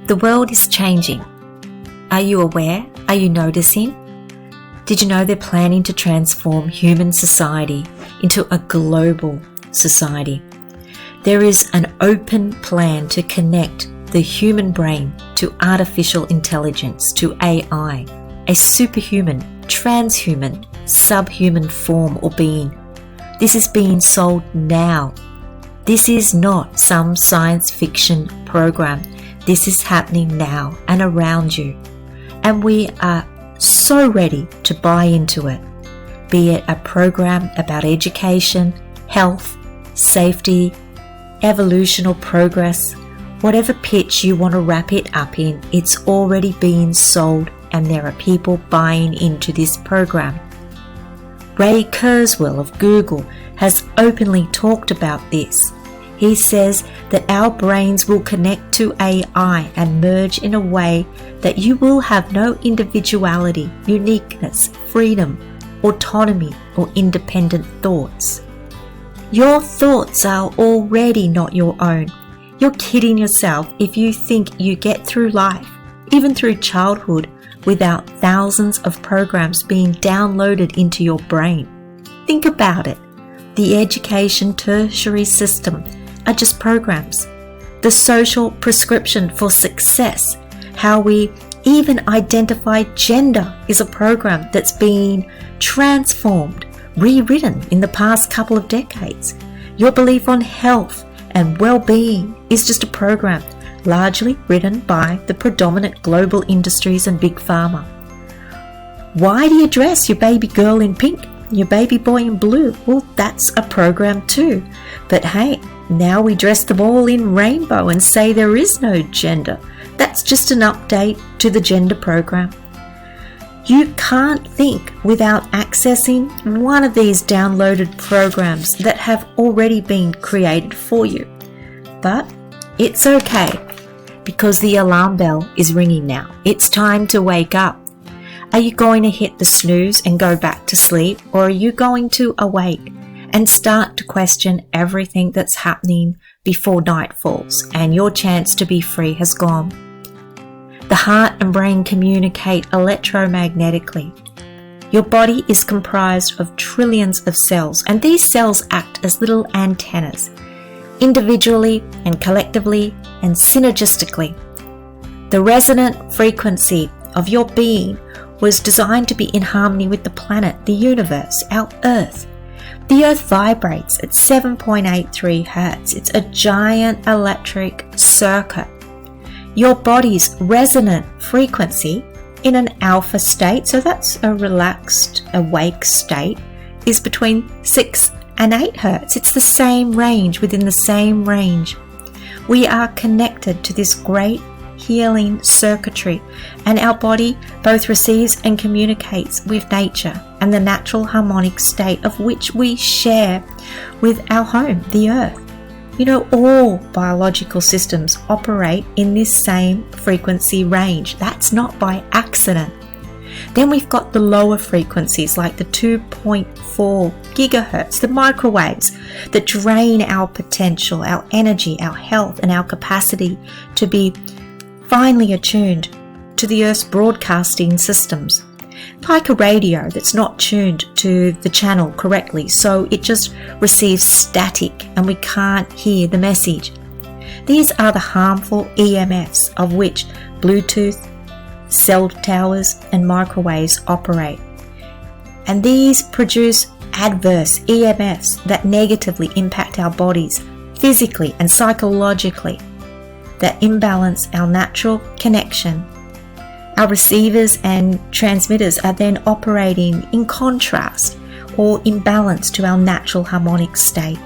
The world is changing. Are you aware? Are you noticing? Did you know they're planning to transform human society into a global society? There is an open plan to connect the human brain to artificial intelligence, to AI, a superhuman, transhuman, subhuman form or being. This is being sold now. This is not some science fiction program. This is happening now and around you. And we are so ready to buy into it, be it a program about education, health, safety, evolutional progress, whatever pitch you want to wrap it up in, it's already being sold and there are people buying into this program. Ray Kurzweil of Google has openly talked about this. He says that our brains will connect to AI and merge in a way that you will have no individuality, uniqueness, freedom, autonomy, or independent thoughts. Your thoughts are already not your own. You're kidding yourself if you think you get through life, even through childhood, without thousands of programs being downloaded into your brain. Think about it. The education tertiary system are just programs. The social prescription for success, how we even identify gender, is a program that's being transformed, rewritten in the past couple of decades. Your belief on health and well-being is just a program largely written by the predominant global industries and big pharma. Why do you dress your baby girl in pink, your baby boy in blue? Well, that's a program too. But hey, now we dress them all in rainbow and say there is no gender. That's just an update to the gender program. You can't think without accessing one of these downloaded programs that have already been created for you. But it's okay, because the alarm bell is ringing now. It's time to wake up. Are you going to hit the snooze and go back to sleep, or are you going to awake and start to question everything that's happening before night falls and your chance to be free has gone? The heart and brain communicate electromagnetically. Your body is comprised of trillions of cells, and these cells act as little antennas, individually and collectively and synergistically. The resonant frequency of your being was designed to be in harmony with the planet, the universe, our Earth. The Earth vibrates at 7.83 Hertz. It's a giant electric circuit. Your body's resonant frequency in an alpha state, so that's a relaxed, awake state, is between 6 and 8 Hertz. It's the same range, within the same range. We are connected to this great healing circuitry, and our body both receives and communicates with nature and the natural harmonic state of which we share with our home, the Earth. You know, all biological systems operate in this same frequency range. That's not by accident. Then we've got the lower frequencies like the 2.4 gigahertz, the microwaves that drain our potential, our energy, our health, and our capacity to be finely attuned to the Earth's broadcasting systems. Like a radio that's not tuned to the channel correctly, so it just receives static and we can't hear the message. These are the harmful EMFs of which Bluetooth, cell towers and microwaves operate. And these produce adverse EMFs that negatively impact our bodies physically and psychologically, that imbalance our natural connection. Our receivers and transmitters are then operating in contrast or imbalance to our natural harmonic state.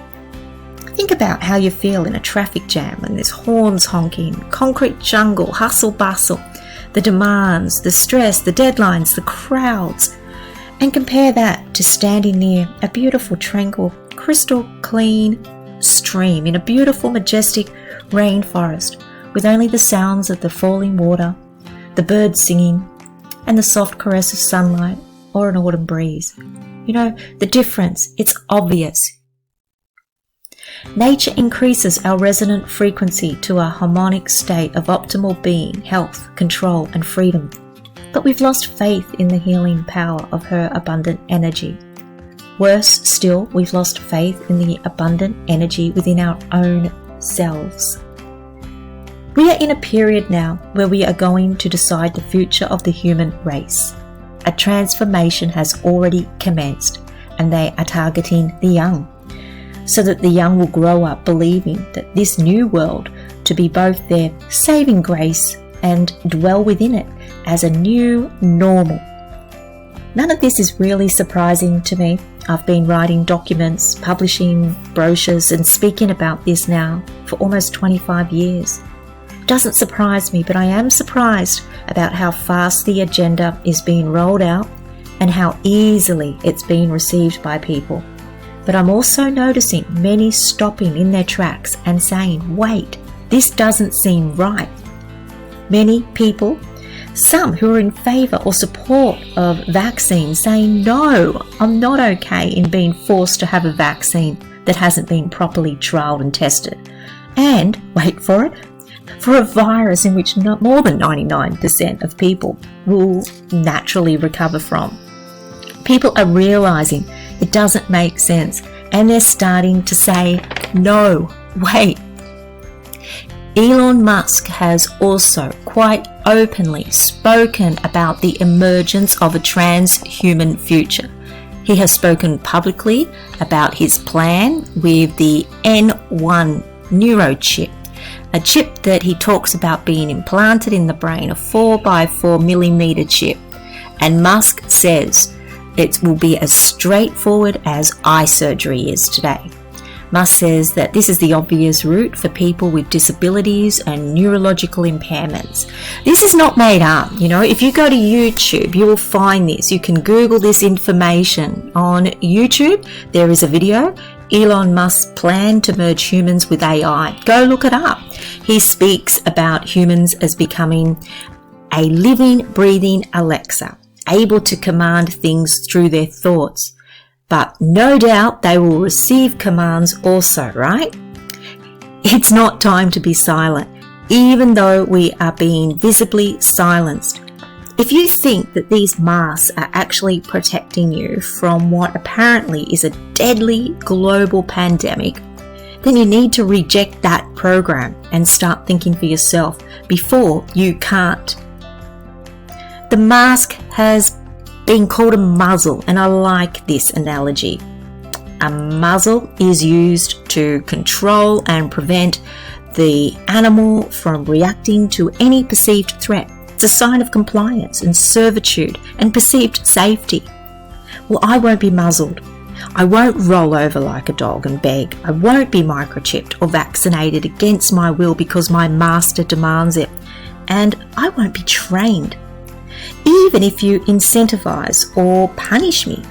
Think about how you feel in a traffic jam and there's horns honking, concrete jungle, hustle bustle, the demands, the stress, the deadlines, the crowds, and compare that to standing near a beautiful, tranquil, crystal clean stream in a beautiful, majestic rainforest with only the sounds of the falling water, the birds singing, and the soft caress of sunlight or an autumn breeze. You know, the difference, it's obvious. Nature increases our resonant frequency to a harmonic state of optimal being, health, control, and freedom. But we've lost faith in the healing power of her abundant energy. Worse still, we've lost faith in the abundant energy within our own selves. We are in a period now where we are going to decide the future of the human race. A transformation has already commenced, and they are targeting the young, so that the young will grow up believing that this new world to be both their saving grace and dwell within it as a new normal. None of this is really surprising to me. I've been writing documents, publishing brochures, and speaking about this now for almost 25 years. It doesn't surprise me, but I am surprised about how fast the agenda is being rolled out and how easily it's being received by people. But I'm also noticing many stopping in their tracks and saying, wait, this doesn't seem right. Many people, some who are in favour or support of vaccines, saying, no, I'm not okay in being forced to have a vaccine that hasn't been properly trialled and tested. And, wait for it, for a virus in which not more than 99% of people will naturally recover from. People are realising it doesn't make sense, and they're starting to say, no, wait. Elon Musk has also quite openly spoken about the emergence of a transhuman future. He has spoken publicly about his plan with the N1 neurochip, a chip that he talks about being implanted in the brain, a 4x4 millimeter chip. And Musk says it will be as straightforward as eye surgery is today. Musk says that this is the obvious route for people with disabilities and neurological impairments. This is not made up. If you go to YouTube, you will find this. You can Google this information. On YouTube, there is a video, Elon Musk's plan to merge humans with AI. Go look it up. He speaks about humans as becoming a living, breathing Alexa, able to command things through their thoughts. But no doubt they will receive commands also, right? It's not time to be silent, even though we are being visibly silenced. If you think that these masks are actually protecting you from what apparently is a deadly global pandemic, then you need to reject that program and start thinking for yourself before you can't. The mask has been called a muzzle, and I like this analogy. A muzzle is used to control and prevent the animal from reacting to any perceived threat. It's a sign of compliance and servitude and perceived safety. Well, I won't be muzzled. I won't roll over like a dog and beg. I won't be microchipped or vaccinated against my will because my master demands it. And I won't be trained. Even if you incentivize or punish me,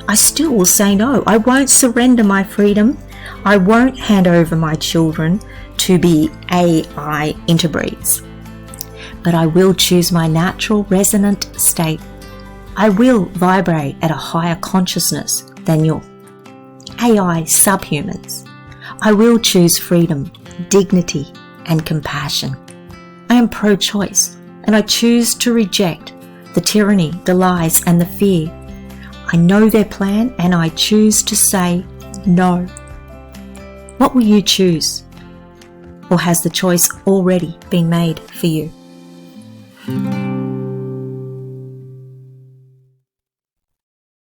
I still will say no. I won't surrender my freedom. I won't hand over my children to be AI interbreeds. But I will choose my natural resonant state. I will vibrate at a higher consciousness than your AI subhumans. I will choose freedom, dignity, and compassion. I am pro-choice, and I choose to reject the tyranny, the lies, and the fear. I know their plan, and I choose to say no. What will you choose? Or has the choice already been made for you?